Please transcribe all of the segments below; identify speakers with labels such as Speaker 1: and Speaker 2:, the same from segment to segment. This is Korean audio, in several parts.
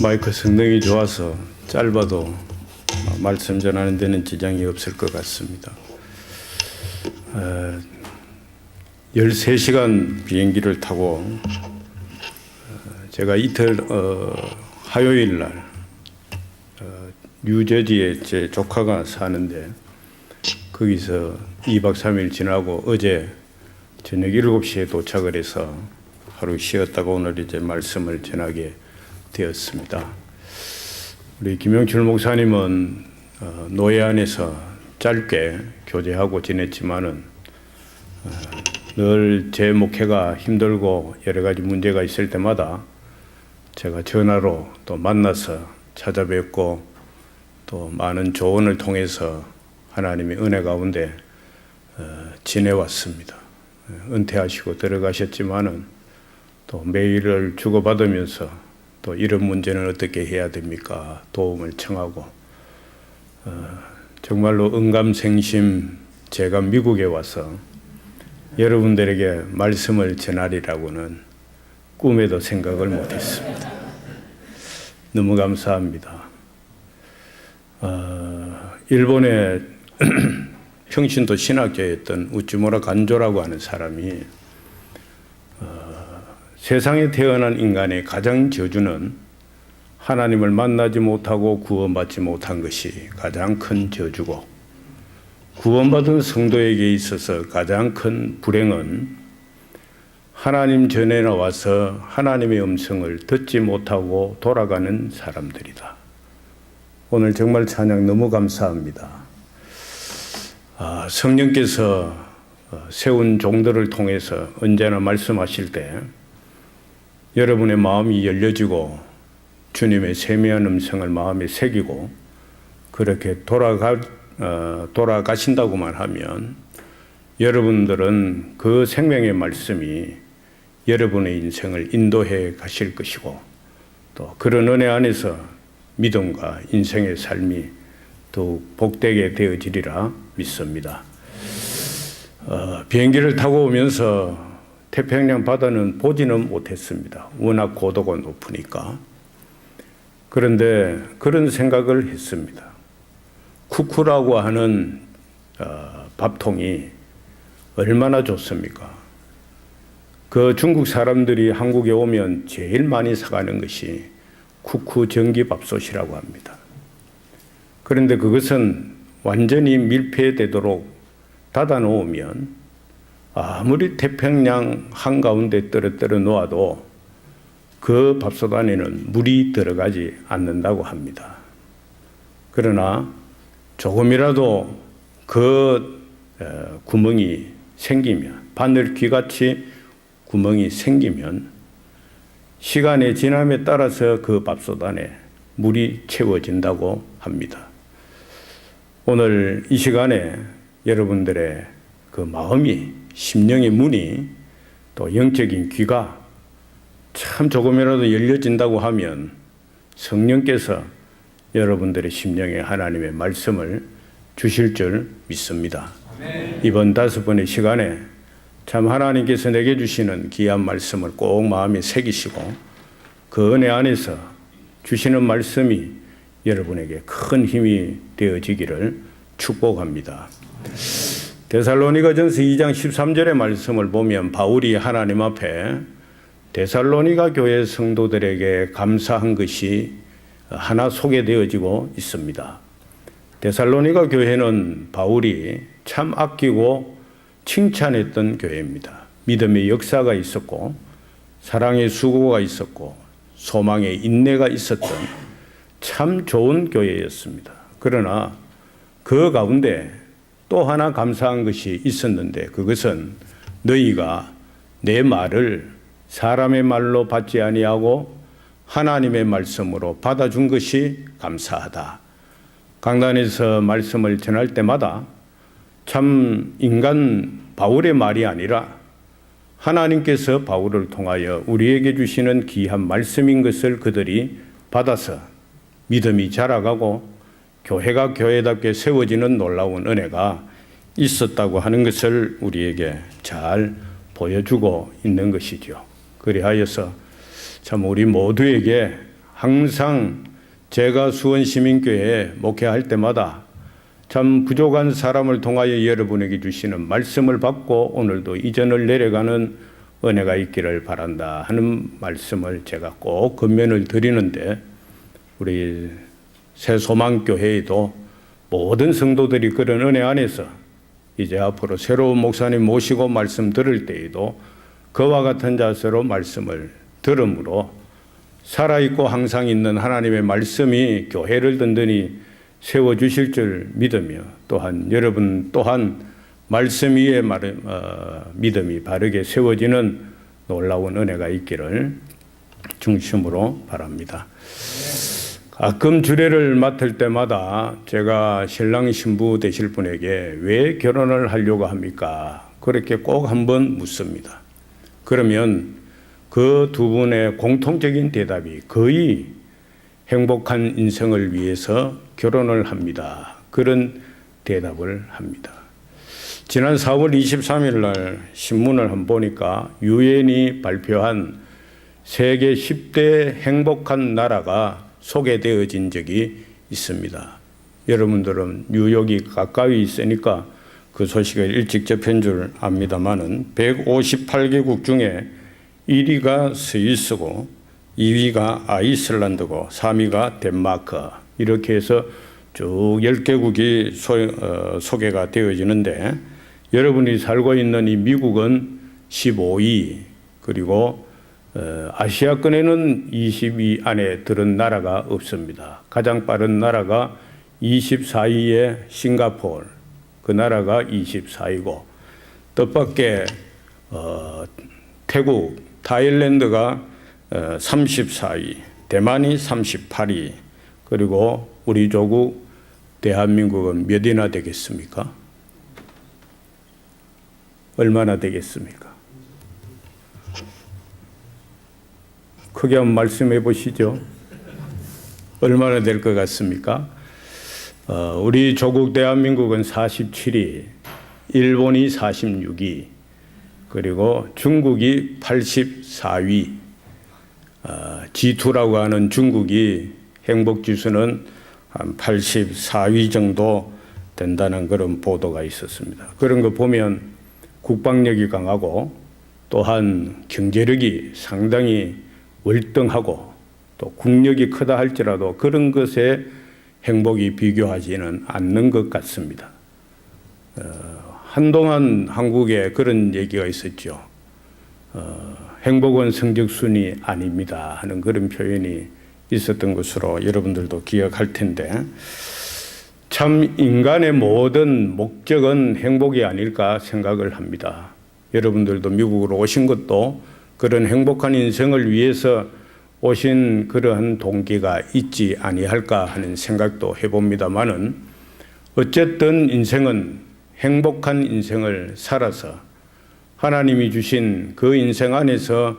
Speaker 1: 마이크 성능이 좋아서 짧아도 말씀 전하는 데는 지장이 없을 것 같습니다. 13시간 비행기를 타고 제가 이틀 화요일 날 뉴저지에 제 조카가 사는데 거기서 2박 3일 지나고 어제 저녁 7시에 도착을 해서 하루 쉬었다가 오늘 이제 말씀을 전하게 되었습니다. 우리 김영철 목사님은 노예 안에서 짧게 교제하고 지냈지만은 늘 제 목회가 힘들고 여러 가지 문제가 있을 때마다 제가 전화로 또 만나서 찾아뵙고 또 많은 조언을 통해서 하나님의 은혜 가운데 지내왔습니다. 은퇴하시고 들어가셨지만은 또 메일을 주고받으면서 또 이런 문제는 어떻게 해야 됩니까? 도움을 청하고 정말로 응감생심 제가 미국에 와서 여러분들에게 말씀을 전하리라고는 꿈에도 생각을 못했습니다. 너무 감사합니다. 일본의 평신도 신학교였던 우츠무라 간조라고 하는 사람이 세상에 태어난 인간의 가장 저주는 하나님을 만나지 못하고 구원받지 못한 것이 가장 큰 저주고, 구원받은 성도에게 있어서 가장 큰 불행은 하나님 전에 나와서 하나님의 음성을 듣지 못하고 돌아가는 사람들이다. 오늘 정말 찬양 너무 감사합니다. 성령께서 세운 종들을 통해서 언제나 말씀하실 때 여러분의 마음이 열려지고 주님의 세미한 음성을 마음에 새기고 그렇게 돌아가신다고만 하면 여러분들은 그 생명의 말씀이 여러분의 인생을 인도해 가실 것이고, 또 그런 은혜 안에서 믿음과 인생의 삶이 더욱 복되게 되어지리라 믿습니다. 비행기를 타고 오면서 태평양 바다는 보지는 못했습니다. 워낙 고도가 높으니까. 그런데 그런 생각을 했습니다. 쿠쿠라고 하는 밥통이 얼마나 좋습니까? 그 중국 사람들이 한국에 오면 제일 많이 사가는 것이 쿠쿠 전기밥솥이라고 합니다. 그런데 그것은 완전히 밀폐되도록 닫아 놓으면 아무리 태평양 한가운데 떨어뜨려 놓아도 그 밥솥 안에는 물이 들어가지 않는다고 합니다. 그러나 조금이라도 그 구멍이 생기면, 바늘 귀같이 구멍이 생기면 시간의 지남에 따라서 그 밥솥 안에 물이 채워진다고 합니다. 오늘 이 시간에 여러분들의 그 마음이, 심령의 문이, 또 영적인 귀가 참 조금이라도 열려진다고 하면 성령께서 여러분들의 심령에 하나님의 말씀을 주실 줄 믿습니다. 아멘. 이번 5번의 시간에 참 하나님께서 내게 주시는 귀한 말씀을 꼭 마음에 새기시고 그 은혜 안에서 주시는 말씀이 여러분에게 큰 힘이 되어지기를 축복합니다. 데살로니가전서 2장 13절의 말씀을 보면 바울이 하나님 앞에 데살로니가 교회 성도들에게 감사한 것이 하나 소개되어지고 있습니다. 데살로니가 교회는 바울이 참 아끼고 칭찬했던 교회입니다. 믿음의 역사가 있었고 사랑의 수고가 있었고 소망의 인내가 있었던 참 좋은 교회였습니다. 그러나 그 가운데 또 하나 감사한 것이 있었는데 그것은 너희가 내 말을 사람의 말로 받지 아니하고 하나님의 말씀으로 받아준 것이 감사하다. 강단에서 말씀을 전할 때마다 참 인간 바울의 말이 아니라 하나님께서 바울을 통하여 우리에게 주시는 귀한 말씀인 것을 그들이 받아서 믿음이 자라가고 교회가 교회답게 세워지는 놀라운 은혜가 있었다고 하는 것을 우리에게 잘 보여주고 있는 것이죠. 그리하여서 참 우리 모두에게 항상 제가 수원시민교회에 목회할 때마다 참 부족한 사람을 통하여 여러분에게 주시는 말씀을 받고 오늘도 이전을 내려가는 은혜가 있기를 바란다 하는 말씀을 제가 꼭 권면을 드리는데, 우리 새소망교회에도 모든 성도들이 그런 은혜 안에서 이제 앞으로 새로운 목사님 모시고 말씀 들을 때에도 그와 같은 자세로 말씀을 들음으로 살아있고 항상 있는 하나님의 말씀이 교회를 든든히 세워주실 줄 믿으며, 또한 여러분 또한 말씀 위에 믿음이 바르게 세워지는 놀라운 은혜가 있기를 중심으로 바랍니다. 가끔 주례를 맡을 때마다 제가 신랑 신부 되실 분에게 왜 결혼을 하려고 합니까? 그렇게 꼭 한번 묻습니다. 그러면 그 두 분의 공통적인 대답이 거의 행복한 인생을 위해서 결혼을 합니다. 그런 대답을 합니다. 지난 4월 23일 날 신문을 한번 보니까 유엔이 발표한 세계 10대 행복한 나라가 소개되어진 적이 있습니다. 여러분들은 뉴욕이 가까이 있으니까 그 소식을 일찍 접한 줄 압니다마는 158개국 중에 1위가 스위스고 2위가 아이슬란드고 3위가 덴마크, 이렇게 해서 쭉 10개국이 소개가 되어지는데, 여러분이 살고 있는 이 미국은 15위, 그리고 아시아권에는 20위 안에 들은 나라가 없습니다. 가장 빠른 나라가 24위의 싱가포르, 그 나라가 24위고, 뜻밖의 태국, 타일랜드가 34위, 대만이 38위, 그리고 우리 조국 대한민국은 몇 위나 되겠습니까? 얼마나 되겠습니까? 크게 한번 말씀해 보시죠. 얼마나 될 것 같습니까? 우리 조국 대한민국은 47위, 일본이 46위, 그리고 중국이 84위, G2라고 하는 중국이 행복지수는 한 84위 정도 된다는 그런 보도가 있었습니다. 그런 거 보면 국방력이 강하고 또한 경제력이 상당히 월등하고 또 국력이 크다 할지라도 그런 것에 행복이 비교하지는 않는 것 같습니다. 한동안 한국에 그런 얘기가 있었죠. 행복은 성적순이 아닙니다 하는 그런 표현이 있었던 것으로 여러분들도 기억할 텐데, 참 인간의 모든 목적은 행복이 아닐까 생각을 합니다. 여러분들도 미국으로 오신 것도 그런 행복한 인생을 위해서 오신 그러한 동기가 있지 아니할까 하는 생각도 해봅니다마는, 어쨌든 인생은 행복한 인생을 살아서 하나님이 주신 그 인생 안에서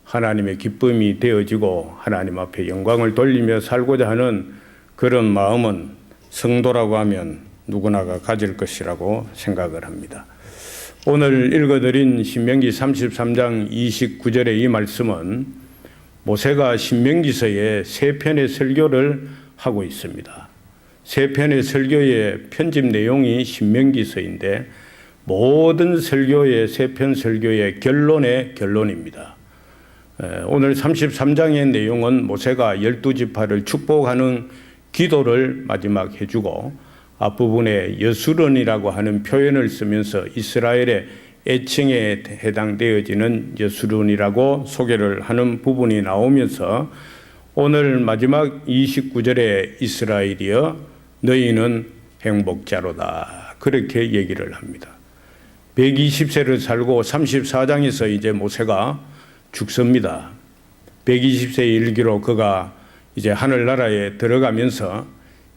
Speaker 1: 하나님의 기쁨이 되어지고 하나님 앞에 영광을 돌리며 살고자 하는 그런 마음은 성도라고 하면 누구나가 가질 것이라고 생각을 합니다. 오늘 읽어드린 신명기 33장 29절의 이 말씀은 모세가 신명기서에 3편의 설교를 하고 있습니다. 3편의 설교의 편집 내용이 신명기서인데, 모든 설교의 3편 설교의 결론의 결론입니다. 오늘 33장의 내용은 모세가 12지파를 축복하는 기도를 마지막 해주고, 앞부분에 여수론이라고 하는 표현을 쓰면서 이스라엘의 애칭에 해당되어지는 여수론이라고 소개를 하는 부분이 나오면서, 오늘 마지막 29절에 이스라엘이여 너희는 행복자로다, 그렇게 얘기를 합니다. 120세를 살고 34장에서 이제 모세가 죽습니다. 120세의 일기로 그가 이제 하늘나라에 들어가면서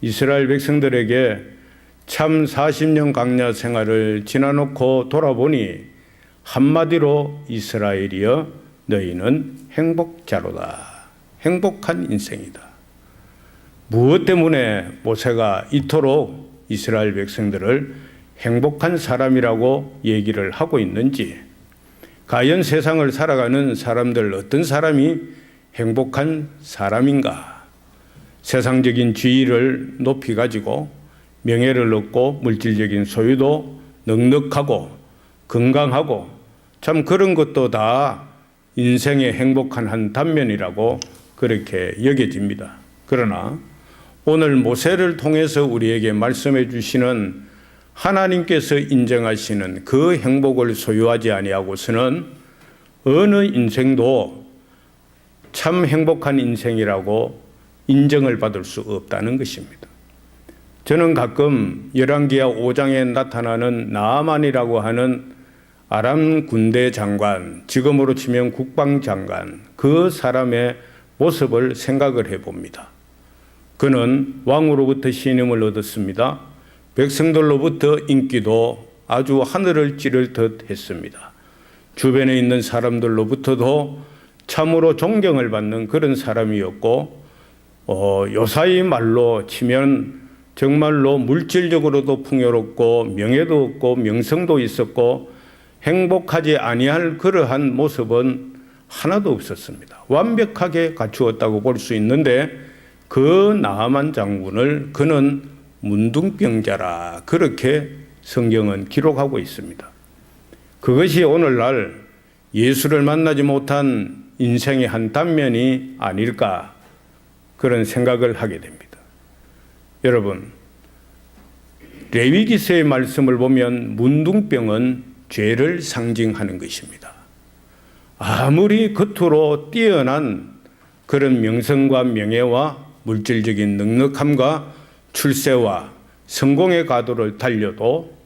Speaker 1: 이스라엘 백성들에게 참 40년 광야 생활을 지나놓고 돌아보니 한마디로 이스라엘이여 너희는 행복자로다, 행복한 인생이다. 무엇 때문에 모세가 이토록 이스라엘 백성들을 행복한 사람이라고 얘기를 하고 있는지, 과연 세상을 살아가는 사람들 어떤 사람이 행복한 사람인가 세상적인 지위를 높이 가지고 명예를 얻고 물질적인 소유도 넉넉하고 건강하고 참 그런 것도 다 인생의 행복한 한 단면이라고 그렇게 여겨집니다. 그러나 오늘 모세를 통해서 우리에게 말씀해 주시는 하나님께서 인정하시는 그 행복을 소유하지 아니하고서는 어느 인생도 참 행복한 인생이라고 인정을 받을 수 없다는 것입니다. 저는 가끔 열왕기하 5장에 나타나는 나아만이라고 하는 아람 군대 장관, 지금으로 치면 국방장관, 그 사람의 모습을 생각을 해봅니다. 그는 왕으로부터 신임을 얻었습니다. 백성들로부터 인기도 아주 하늘을 찌를 듯 했습니다. 주변에 있는 사람들로부터도 참으로 존경을 받는 그런 사람이었고, 요사이 말로 치면 정말로 물질적으로도 풍요롭고 명예도 없고 명성도 있었고 행복하지 아니할 그러한 모습은 하나도 없었습니다. 완벽하게 갖추었다고 볼 수 있는데 그 나아만 장군을 그는 문둥병자라 그렇게 성경은 기록하고 있습니다. 그것이 오늘날 예수를 만나지 못한 인생의 한 단면이 아닐까 그런 생각을 하게 됩니다. 여러분, 레위기서의 말씀을 보면 문둥병은 죄를 상징하는 것입니다. 아무리 겉으로 뛰어난 그런 명성과 명예와 물질적인 넉넉함과 출세와 성공의 가도를 달려도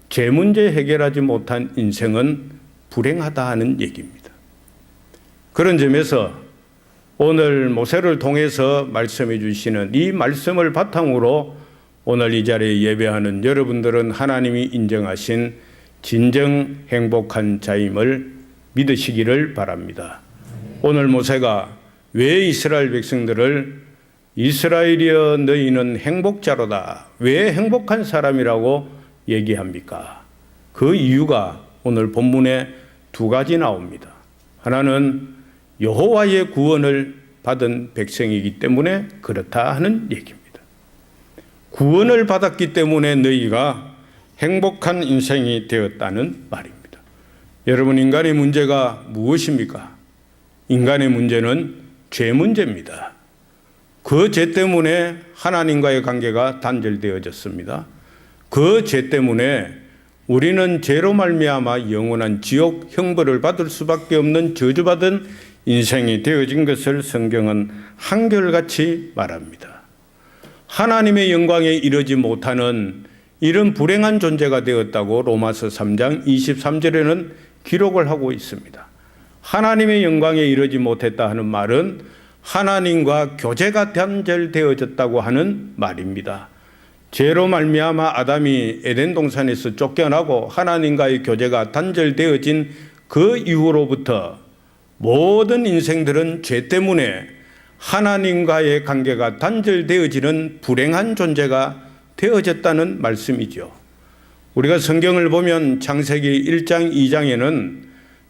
Speaker 1: 죄 문제 해결하지 못한 인생은 불행하다 하는 얘기입니다. 그런 점에서 오늘 모세를 통해서 말씀해 주시는 이 말씀을 바탕으로 오늘 이 자리에 예배하는 여러분들은 하나님이 인정하신 진정 행복한 자임을 믿으시기를 바랍니다. 오늘 모세가 왜 이스라엘 백성들을 이스라엘이여 너희는 행복자로다, 왜 행복한 사람이라고 얘기합니까? 그 이유가 오늘 본문에 두 가지 나옵니다. 하나는 여호와의 구원을 받은 백성이기 때문에 그렇다 하는 얘기입니다. 구원을 받았기 때문에 너희가 행복한 인생이 되었다는 말입니다. 여러분, 인간의 문제가 무엇입니까? 인간의 문제는 죄 문제입니다. 그 죄 때문에 하나님과의 관계가 단절되어졌습니다. 그 죄 때문에 우리는 죄로 말미암아 영원한 지옥 형벌을 받을 수밖에 없는 저주받은 인생이 되어진 것을 성경은 한결같이 말합니다. 하나님의 영광에 이르지 못하는 이런 불행한 존재가 되었다고 로마서 3장 23절에는 기록을 하고 있습니다. 하나님의 영광에 이르지 못했다 하는 말은 하나님과 교제가 단절되어졌다고 하는 말입니다. 죄로 말미암아 아담이 에덴 동산에서 쫓겨나고 하나님과의 교제가 단절되어진 그 이후로부터 모든 인생들은 죄 때문에 하나님과의 관계가 단절되어지는 불행한 존재가 되어졌다는 말씀이죠. 우리가 성경을 보면 창세기 1장 2장에는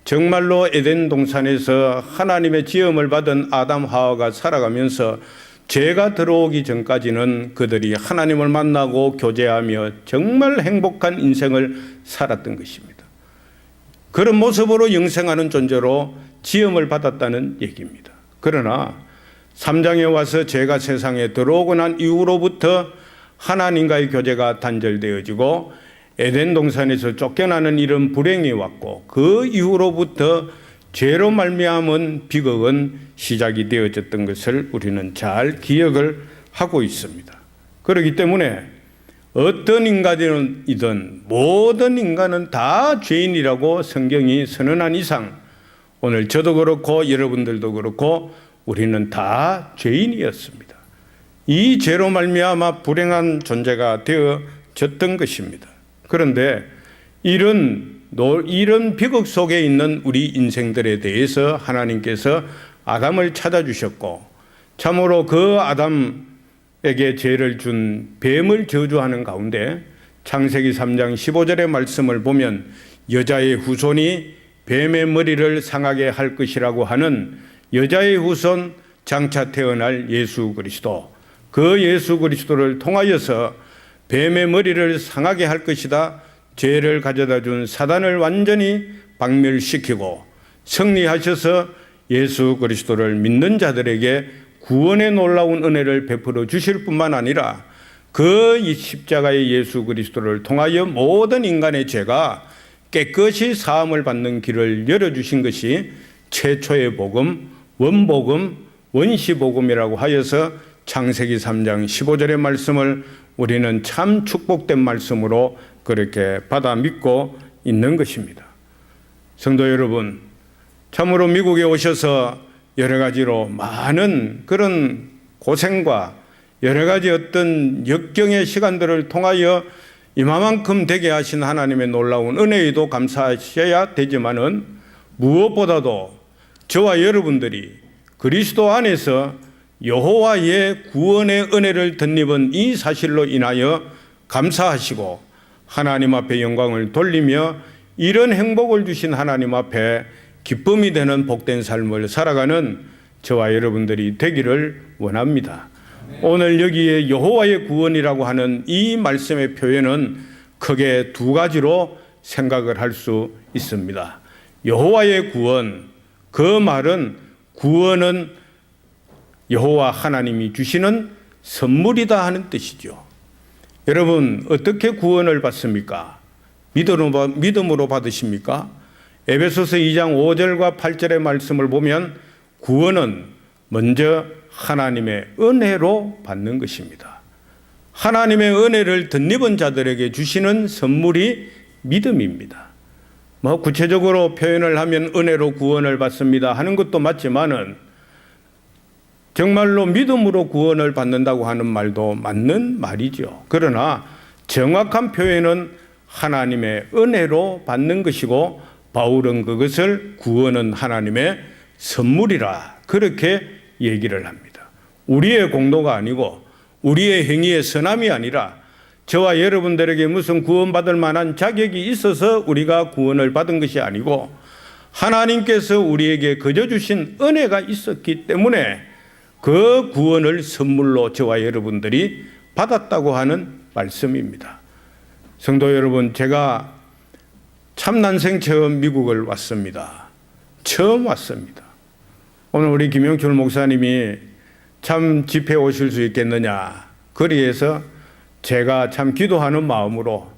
Speaker 1: 정말로 에덴 동산에서 하나님의 지음을 받은 아담 하와가 살아가면서 죄가 들어오기 전까지는 그들이 하나님을 만나고 교제하며 정말 행복한 인생을 살았던 것입니다. 그런 모습으로 영생하는 존재로 지음을 받았다는 얘기입니다. 그러나 3장에 와서 죄가 세상에 들어오고 난 이후로부터 하나님과의 교제가 단절되어지고 에덴 동산에서 쫓겨나는 이런 불행이 왔고 그 이후로부터 죄로 말미암은 비극은 시작이 되어졌던 것을 우리는 잘 기억을 하고 있습니다. 그렇기 때문에 어떤 인간이든 모든 인간은 다 죄인이라고 성경이 선언한 이상 오늘 저도 그렇고 여러분들도 그렇고 우리는 다 죄인이었습니다. 이 죄로 말미암아 불행한 존재가 되어졌던 것입니다. 그런데 이런 비극 속에 있는 우리 인생들에 대해서 하나님께서 아담을 찾아주셨고 참으로 그 아담에게 죄를 준 뱀을 저주하는 가운데 창세기 3장 15절의 말씀을 보면 여자의 후손이 뱀의 머리를 상하게 할 것이라고 하는 여자의 후손 장차 태어날 예수 그리스도 그 예수 그리스도를 통하여서 뱀의 머리를 상하게 할 것이다. 죄를 가져다 준 사단을 완전히 박멸시키고 승리하셔서 예수 그리스도를 믿는 자들에게 구원의 놀라운 은혜를 베풀어 주실 뿐만 아니라 그 십자가의 예수 그리스도를 통하여 모든 인간의 죄가 깨끗이 사함을 받는 길을 열어주신 것이 최초의 복음, 원복음, 원시복음이라고 하여서 창세기 3장 15절의 말씀을 우리는 참 축복된 말씀으로 그렇게 받아 믿고 있는 것입니다. 성도 여러분, 참으로 미국에 오셔서 여러 가지로 많은 그런 고생과 여러 가지 어떤 역경의 시간들을 통하여 이만큼 되게 하신 하나님의 놀라운 은혜에도 감사하셔야 되지만은 무엇보다도 저와 여러분들이 그리스도 안에서 여호와의 구원의 은혜를 덧입은 이 사실로 인하여 감사하시고 하나님 앞에 영광을 돌리며 이런 행복을 주신 하나님 앞에 기쁨이 되는 복된 삶을 살아가는 저와 여러분들이 되기를 원합니다. 오늘 여기에 여호와의 구원이라고 하는 이 말씀의 표현은 크게 두 가지로 생각을 할 수 있습니다. 여호와의 구원, 그 말은 구원은 여호와 하나님이 주시는 선물이다 하는 뜻이죠. 여러분, 어떻게 구원을 받습니까? 믿음으로 받으십니까? 에베소서 2장 5절과 8절의 말씀을 보면 구원은 먼저 하나님의 은혜로 받는 것입니다. 하나님의 은혜를 덧입은 자들에게 주시는 선물이 믿음입니다. 구체적으로 표현을 하면 은혜로 구원을 받습니다 하는 것도 맞지만은 정말로 믿음으로 구원을 받는다고 하는 말도 맞는 말이죠. 그러나 정확한 표현은 하나님의 은혜로 받는 것이고 바울은 그것을 구원은 하나님의 선물이라 그렇게 얘기를 합니다. 우리의 공로가 아니고 우리의 행위의 선함이 아니라 저와 여러분들에게 무슨 구원받을 만한 자격이 있어서 우리가 구원을 받은 것이 아니고 하나님께서 우리에게 거저 주신 은혜가 있었기 때문에 그 구원을 선물로 저와 여러분들이 받았다고 하는 말씀입니다. 성도 여러분, 제가 참 난생 처음 미국을 왔습니다. 처음 왔습니다. 오늘 우리 김영철 목사님이 참 집회 오실 수 있겠느냐 그리해서 제가 참 기도하는 마음으로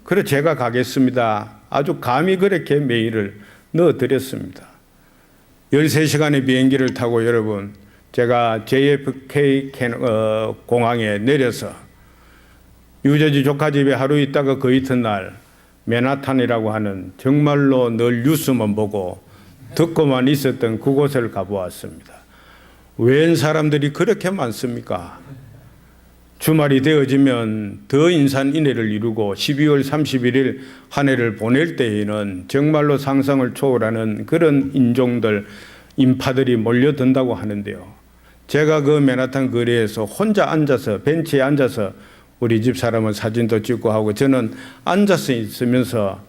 Speaker 1: 그래 제가 가겠습니다. 아주 감히 그렇게 메일을 넣어드렸습니다. 13시간의 비행기를 타고 여러분 제가 JFK 공항에 내려서 뉴저지 조카집에 하루 있다가 그 이튿날 맨하탄이라고 하는 정말로 늘 뉴스만 보고 듣고만 있었던 그곳을 가보았습니다. 웬 사람들이 그렇게 많습니까? 주말이 되어지면 더 인산인해를 이루고 12월 31일 한 해를 보낼 때에는 정말로 상상을 초월하는 그런 인파들이 몰려든다고 하는데요. 제가 그 맨하탄 거리에서 혼자 앉아서 벤치에 앉아서 우리 집 사람은 사진도 찍고 하고 저는 앉아서 있으면서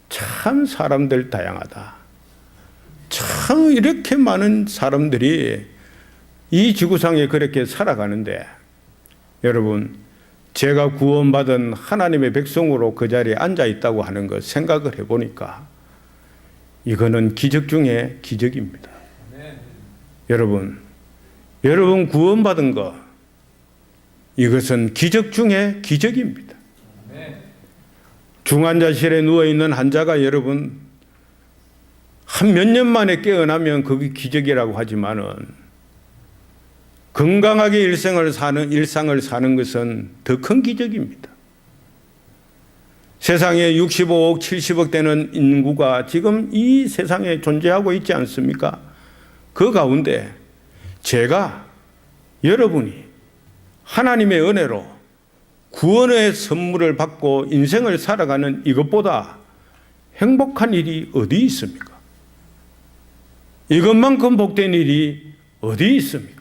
Speaker 1: 참 사람들 다양하다. 참 이렇게 많은 사람들이 이 지구상에 그렇게 살아가는데 여러분 제가 구원받은 하나님의 백성으로 그 자리에 앉아 있다고 하는 것 생각을 해보니까 이거는 기적 중에 기적입니다. 여러분 구원받은 것 이것은 기적 중에 기적입니다. 중환자실에 누워있는 환자가 여러분 한 몇 년 만에 깨어나면 그게 기적이라고 하지만은 건강하게 일상을 사는 것은 더 큰 기적입니다. 세상에 65억, 70억 되는 인구가 지금 이 세상에 존재하고 있지 않습니까? 그 가운데 제가 여러분이 하나님의 은혜로 구원의 선물을 받고 인생을 살아가는 이것보다 행복한 일이 어디 있습니까? 이것만큼 복된 일이 어디 있습니까?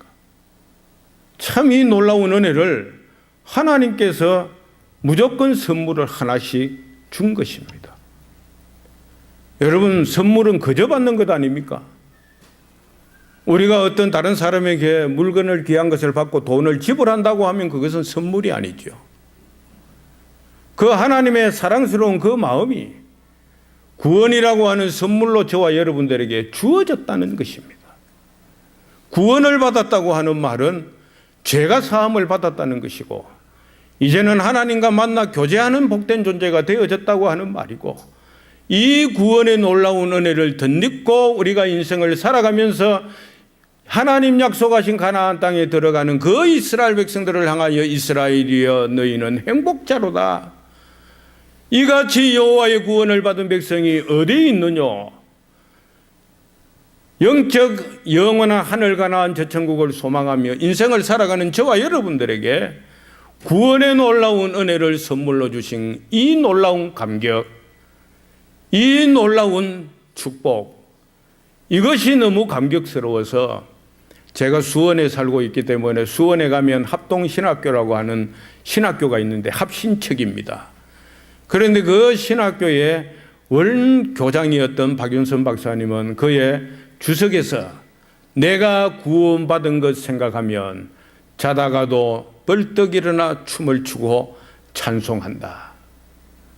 Speaker 1: 참 이 놀라운 은혜를 하나님께서 무조건 선물을 하나씩 준 것입니다. 여러분 선물은 거저 받는 것 아닙니까? 우리가 어떤 다른 사람에게 물건을 귀한 것을 받고 돈을 지불한다고 하면 그것은 선물이 아니죠. 그 하나님의 사랑스러운 그 마음이 구원이라고 하는 선물로 저와 여러분들에게 주어졌다는 것입니다. 구원을 받았다고 하는 말은 죄가 사함을 받았다는 것이고, 이제는 하나님과 만나 교제하는 복된 존재가 되어졌다고 하는 말이고, 이 구원의 놀라운 은혜를 덧입고 우리가 인생을 살아가면서 하나님 약속하신 가나안 땅에 들어가는 그 이스라엘 백성들을 향하여 이스라엘이여 너희는 행복자로다. 이같이 여호와의 구원을 받은 백성이 어디에 있느냐? 영적 영원한 하늘 가나안 저 천국을 소망하며 인생을 살아가는 저와 여러분들에게 구원의 놀라운 은혜를 선물로 주신 이 놀라운 감격, 이 놀라운 축복, 이것이 너무 감격스러워서 제가 수원에 살고 있기 때문에 수원에 가면 합동신학교라고 하는 신학교가 있는데 합신척입니다. 그런데 그 신학교의 원교장이었던 박윤선 박사님은 그의 주석에서 내가 구원받은 것 생각하면 자다가도 벌떡 일어나 춤을 추고 찬송한다.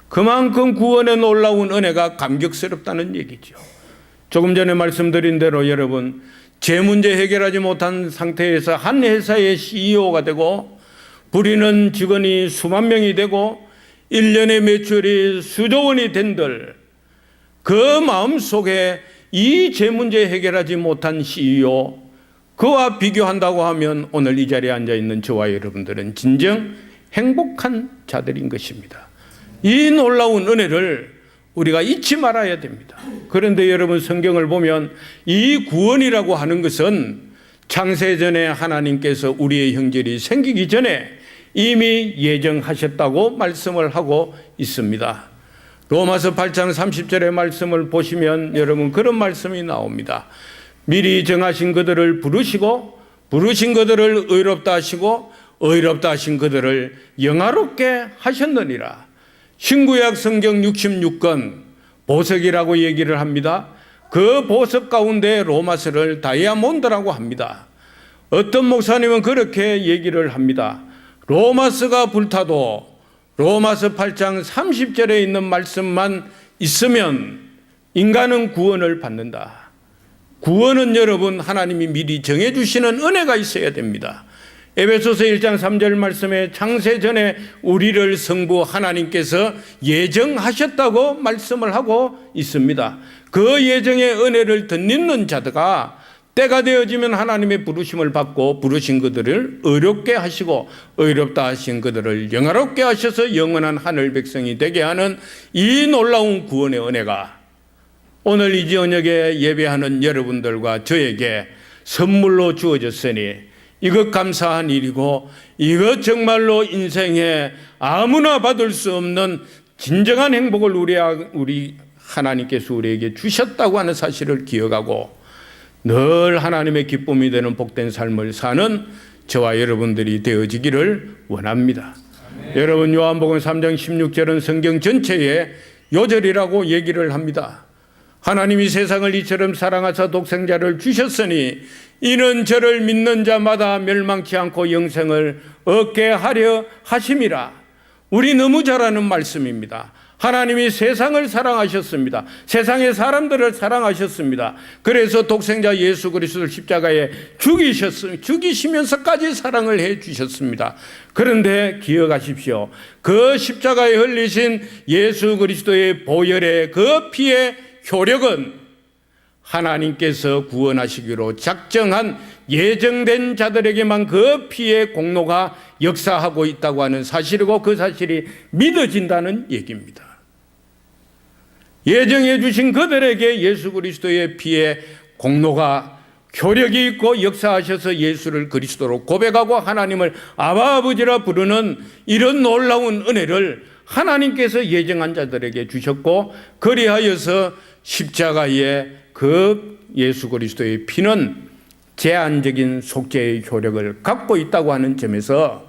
Speaker 1: 그만큼 구원의 놀라운 은혜가 감격스럽다는 얘기죠. 조금 전에 말씀드린 대로 여러분, 제 문제 해결하지 못한 상태에서 한 회사의 CEO가 되고 부리는 직원이 수만 명이 되고 1년의 매출이 수조 원이 된들, 그 마음속에 이 제 문제 해결하지 못한 CEO, 그와 비교한다고 하면 오늘 이 자리에 앉아있는 저와 여러분들은 진정 행복한 자들인 것입니다. 이 놀라운 은혜를 우리가 잊지 말아야 됩니다. 그런데 여러분, 성경을 보면 이 구원이라고 하는 것은 창세전에 하나님께서 우리의 형질이 생기기 전에 이미 예정하셨다고 말씀을 하고 있습니다. 로마서 8장 30절의 말씀을 보시면 여러분 그런 말씀이 나옵니다. 미리 정하신 그들을 부르시고 부르신 그들을 의롭다 하시고 의롭다 하신 그들을 영화롭게 하셨느니라. 신구약 성경 66권 보석이라고 얘기를 합니다. 그 보석 가운데 로마서를 다이아몬드라고 합니다. 어떤 목사님은 그렇게 얘기를 합니다. 로마서가 불타도 로마서 8장 30절에 있는 말씀만 있으면 인간은 구원을 받는다. 구원은 여러분 하나님이 미리 정해주시는 은혜가 있어야 됩니다. 에베소서 1장 3절 말씀에 창세전에 우리를 성부 하나님께서 예정하셨다고 말씀을 하고 있습니다. 그 예정의 은혜를 덧입는 자들가 때가 되어지면 하나님의 부르심을 받고 부르신 그들을 의롭게 하시고 의롭다 하신 그들을 영화롭게 하셔서 영원한 하늘 백성이 되게 하는 이 놀라운 구원의 은혜가 오늘 이 저녁에 예배하는 여러분들과 저에게 선물로 주어졌으니 이것 감사한 일이고 이것 정말로 인생에 아무나 받을 수 없는 진정한 행복을 우리 하나님께서 우리에게 주셨다고 하는 사실을 기억하고 늘 하나님의 기쁨이 되는 복된 삶을 사는 저와 여러분들이 되어지기를 원합니다. 여러분, 요한복음 3장 16절은 성경 전체의 요절이라고 얘기를 합니다. 하나님이 세상을 이처럼 사랑하사 독생자를 주셨으니 이는 저를 믿는 자마다 멸망치 않고 영생을 얻게 하려 하심이라. 우리 너무 잘 아는 말씀입니다. 하나님이 세상을 사랑하셨습니다. 세상의 사람들을 사랑하셨습니다. 그래서 독생자 예수 그리스도를 십자가에 죽이시면서까지 사랑을 해 주셨습니다. 그런데 기억하십시오. 그 십자가에 흘리신 예수 그리스도의 보혈의 그 피의 효력은 하나님께서 구원하시기로 작정한 예정된 자들에게만 그 피의 공로가 역사하고 있다고 하는 사실이고 그 사실이 믿어진다는 얘기입니다. 예정해 주신 그들에게 예수 그리스도의 피의 공로가 효력이 있고 역사하셔서 예수를 그리스도로 고백하고 하나님을 아바 아버지라 부르는 이런 놀라운 은혜를 하나님께서 예정한 자들에게 주셨고 그리하여서 십자가의 그 예수 그리스도의 피는 제한적인 속죄의 효력을 갖고 있다고 하는 점에서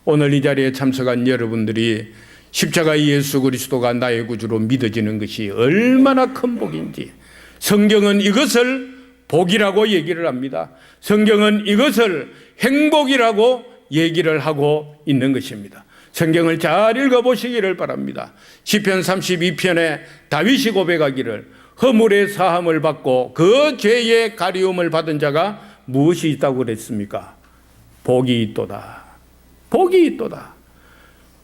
Speaker 1: 오늘 이 자리에 참석한 여러분들이 십자가의 예수 그리스도가 나의 구주로 믿어지는 것이 얼마나 큰 복인지 성경은 이것을 복이라고 얘기를 합니다. 성경은 이것을 행복이라고 얘기를 하고 있는 것입니다. 성경을 잘 읽어보시기를 바랍니다. 시편 32편에 다윗이 고백하기를 허물의 사함을 받고 그 죄의 가리움을 받은 자가 무엇이 있다고 그랬습니까? 복이 있도다. 복이 있도다.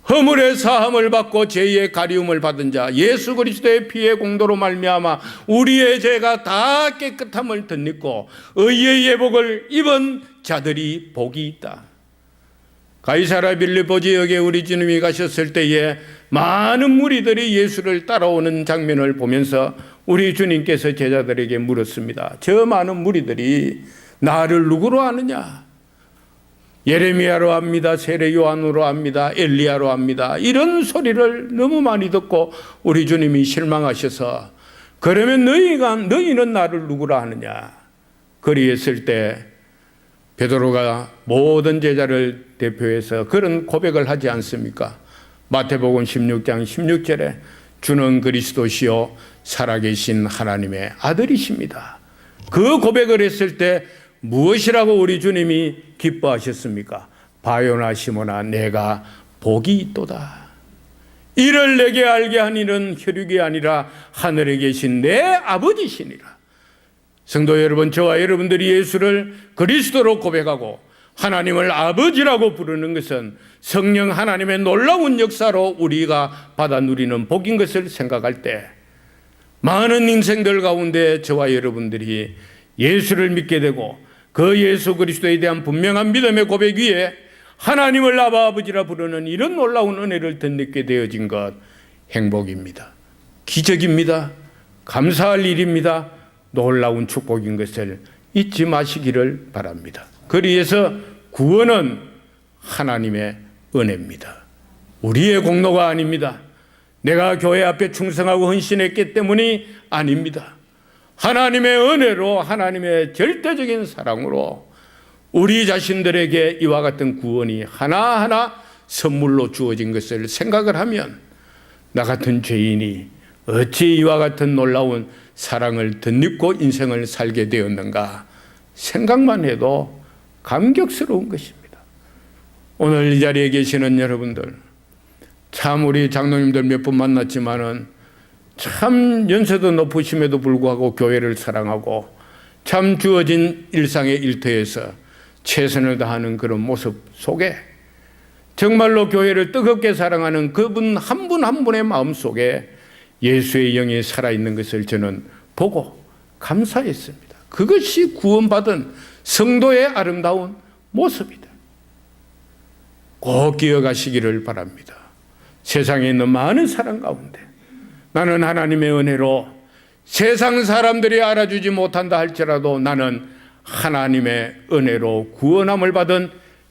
Speaker 1: 허물의 사함을 받고 죄의 가리움을 받은 자, 예수 그리스도의 피의 공도로 말미암아 우리의 죄가 다 깨끗함을 덧입고 의의 예복을 입은 자들이 복이 있다. 가이사랴 빌립보 지역에 우리 주님이 가셨을 때에 많은 무리들이 예수를 따라오는 장면을 보면서 우리 주님께서 제자들에게 물었습니다. 저 많은 무리들이 나를 누구로 아느냐? 예레미야로 압니다. 세례 요한으로 압니다. 엘리야로 압니다. 이런 소리를 너무 많이 듣고 우리 주님이 실망하셔서 그러면 너희는 나를 누구라 하느냐? 그리했을 때 베드로가 모든 제자를 대표해서 그런 고백을 하지 않습니까? 마태복음 16장 16절에 주는 그리스도시요 살아계신 하나님의 아들이십니다. 그 고백을 했을 때 무엇이라고 우리 주님이 기뻐하셨습니까? 바요나 시모나 내가 복이 있도다. 이를 내게 알게 한 이는 혈육이 아니라 하늘에 계신 내 아버지시니라. 성도 여러분, 저와 여러분들이 예수를 그리스도로 고백하고 하나님을 아버지라고 부르는 것은 성령 하나님의 놀라운 역사로 우리가 받아 누리는 복인 것을 생각할 때 많은 인생들 가운데 저와 여러분들이 예수를 믿게 되고 그 예수 그리스도에 대한 분명한 믿음의 고백 위에 하나님을 아버지라 부르는 이런 놀라운 은혜를 덧입게 되어진 것 행복입니다. 기적입니다. 감사할 일입니다. 놀라운 축복인 것을 잊지 마시기를 바랍니다. 그리해서 구원은 하나님의 은혜입니다. 우리의 공로가 아닙니다. 내가 교회 앞에 충성하고 헌신했기 때문이 아닙니다. 하나님의 은혜로 하나님의 절대적인 사랑으로 우리 자신들에게 이와 같은 구원이 하나하나 선물로 주어진 것을 생각을 하면 나 같은 죄인이 어찌 이와 같은 놀라운 사랑을 덧입고 인생을 살게 되었는가 생각만 해도 감격스러운 것입니다. 오늘 이 자리에 계시는 여러분들, 참 우리 장로님들 몇 분 만났지만은 참 연세도 높으심에도 불구하고 교회를 사랑하고 참 주어진 일상의 일터에서 최선을 다하는 그런 모습 속에 정말로 교회를 뜨겁게 사랑하는 그분 한 분 한 분의 마음 속에 예수의 영이 살아있는 것을 저는 보고 감사했습니다. 그것이 구원받은 성도의 아름다운 모습이다. 꼭 기억하시기를 바랍니다. 세상에 있는 많은 사람 가운데 나는 하나님의 은혜로 세상 사람들이 알아주지 못한다 할지라도 나는 하나님의 은혜로 구원함을 받은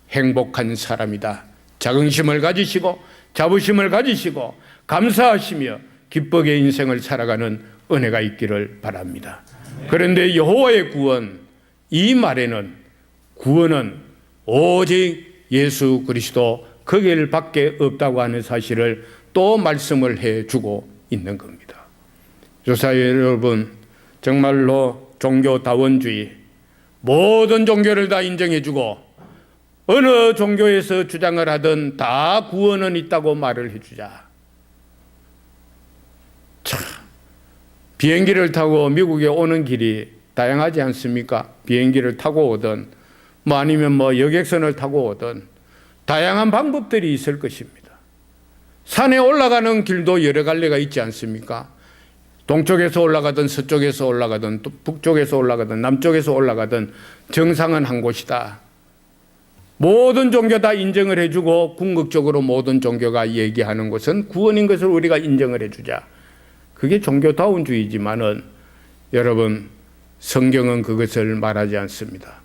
Speaker 1: 행복한 사람이다. 자긍심을 가지시고 자부심을 가지시고 감사하시며 기쁘게 인생을 살아가는 은혜가 있기를 바랍니다. 그런데 여호와의 구원, 이 말에는 구원은 오직 예수 그리스도 그 길 밖에 없다고 하는 사실을 또 말씀을 해주고 있는 겁니다. 조사회 여러분, 정말로 종교다원주의, 모든 종교를 다 인정해주고 어느 종교에서 주장을 하든 다 구원은 있다고 말을 해주자. 참, 비행기를 타고 미국에 오는 길이 다양하지 않습니까? 비행기를 타고 오든 아니면 여객선을 타고 오든 다양한 방법들이 있을 것입니다. 산에 올라가는 길도 여러 갈래가 있지 않습니까? 동쪽에서 올라가든 서쪽에서 올라가든 북쪽에서 올라가든 남쪽에서 올라가든 정상은 한 곳이다. 모든 종교 다 인정을 해주고 궁극적으로 모든 종교가 얘기하는 것은 구원인 것을 우리가 인정을 해주자. 그게 종교다운주의지만은 여러분, 성경은 그것을 말하지 않습니다.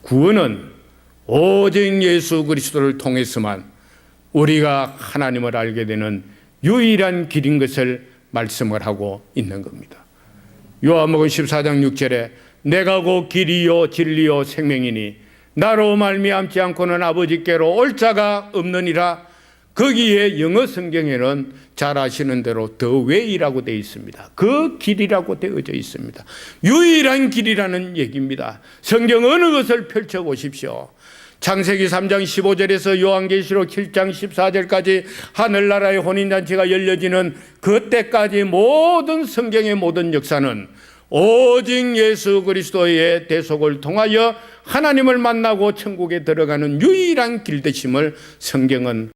Speaker 1: 구원은 오직 예수 그리스도를 통해서만 우리가 하나님을 알게 되는 유일한 길인 것을 말씀을 하고 있는 겁니다. 요한복음 14장 6절에 내가 곧 길이요 진리요 생명이니 나로 말미암지 않고는 아버지께로 올 자가 없느니라. 거기에 영어 성경에는 잘 아시는 대로 The Way라고 되어 있습니다. 그 길이라고 되어져 있습니다. 유일한 길이라는 얘기입니다. 성경 어느 것을 펼쳐보십시오. 창세기 3장 15절에서 요한계시록 7장 14절까지 하늘나라의 혼인잔치가 열려지는 그때까지 모든 성경의 모든 역사는 오직 예수 그리스도의 대속을 통하여 하나님을 만나고 천국에 들어가는 유일한 길 되심을 성경은